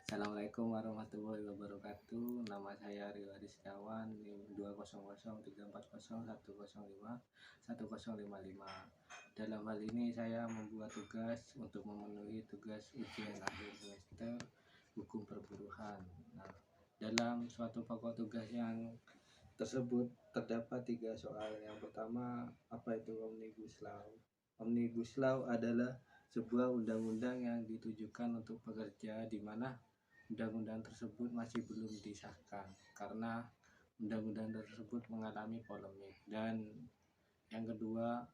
Assalamualaikum warahmatullahi wabarakatuh. Nama saya Riwari Setiawan, NIM 2003401051055. Dalam hal ini saya membuat tugas untuk memenuhi tugas ujian akhir semester hukum perburuhan. Nah, dalam suatu pokok tugas yang tersebut terdapat 3 soal. Yang pertama, apa itu Omnibus Law? Omnibus Law adalah sebuah undang-undang yang ditujukan untuk pekerja, di mana undang-undang tersebut masih belum disahkan karena undang-undang tersebut mengalami polemik. Dan yang kedua,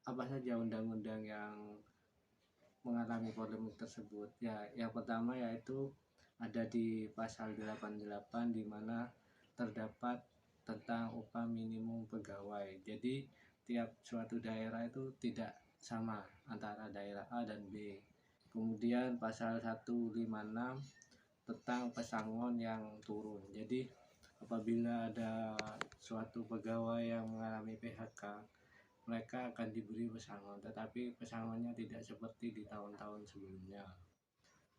apa saja undang-undang yang mengalami polemik tersebut? Ya, yang pertama yaitu ada di pasal 88, di mana terdapat tentang upah minimum pegawai. Jadi tiap suatu daerah itu tidak sama antara daerah A dan B. Kemudian pasal 156 tentang pesangon yang turun. Jadi apabila ada suatu pegawai yang mengalami PHK, mereka akan diberi pesangon, tetapi pesangonnya tidak seperti di tahun-tahun sebelumnya.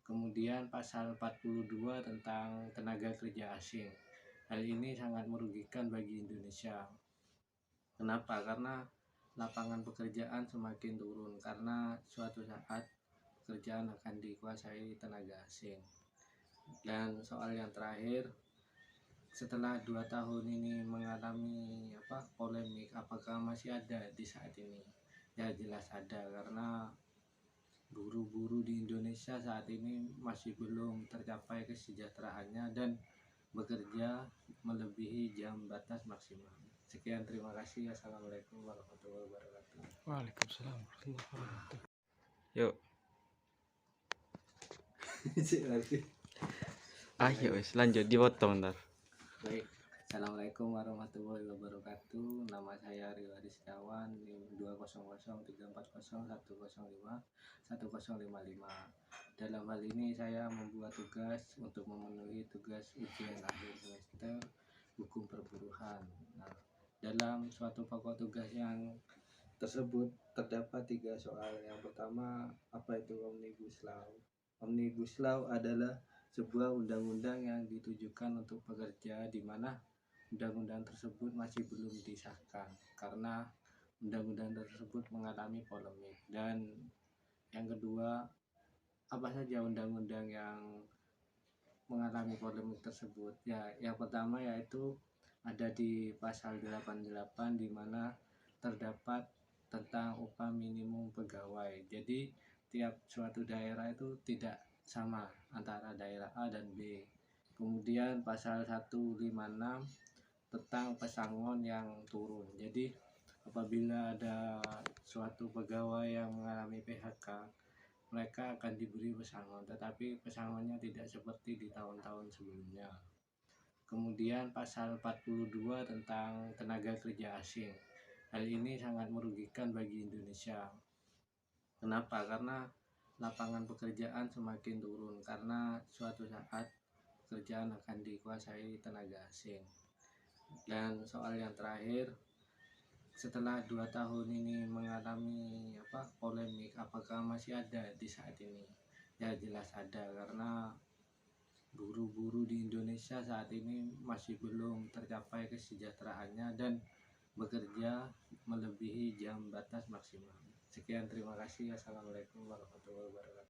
Kemudian pasal 42 tentang tenaga kerja asing. Hal ini sangat merugikan bagi Indonesia. Kenapa? Karena lapangan pekerjaan semakin turun karena suatu saat pekerjaan akan dikuasai tenaga asing. Dan soal yang terakhir, setelah 2 tahun ini mengalami polemik, apakah masih ada di saat ini? Ya jelas ada, karena guru-guru di Indonesia saat ini masih belum tercapai kesejahteraannya dan bekerja melebihi jam batas maksimal. Sekian, terima kasih. Assalamualaikum warahmatullahi wabarakatuh. Waalaikumsalam warahmatullahi wabarakatuh. Yuk. Ayo wis lanjut dipotong ntar. Baik. Assalamualaikum warahmatullahi wabarakatuh. Nama saya Riwari Setiawan, NIM 2003401051055. Dalam hal ini saya membuat tugas untuk memenuhi tugas ujian akhir semester hukum perburuhan. Nah, dalam suatu pokok tugas yang tersebut terdapat 3 soal. Yang pertama, apa itu Omnibus Law? Omnibus Law adalah sebuah undang-undang yang ditujukan untuk pekerja, di mana undang-undang tersebut masih belum disahkan karena undang-undang tersebut mengalami polemik. Dan yang kedua, apa saja undang-undang yang mengalami polemik tersebut? Ya, yang pertama yaitu ada di pasal 88, di mana terdapat tentang upah minimum pegawai. Jadi tiap suatu daerah itu tidak sama antara daerah A dan B. Kemudian pasal 156 tentang pesangon yang turun. Jadi apabila ada suatu pegawai yang mengalami PHK, mereka akan diberi pesangon, tetapi pesangonnya tidak seperti di tahun-tahun sebelumnya. Kemudian pasal 42 tentang tenaga kerja asing. Hal ini sangat merugikan bagi Indonesia. Kenapa? Karena lapangan pekerjaan semakin turun karena suatu saat pekerjaan akan dikuasai tenaga asing. Dan soal yang terakhir, setelah 2 tahun ini mengalami polemik, apakah masih ada di saat ini? Ya jelas ada, karena guru-guru di Indonesia saat ini masih belum tercapai kesejahteraannya dan bekerja melebihi jam batas maksimal. Sekian, terima kasih. Assalamualaikum warahmatullahi wabarakatuh.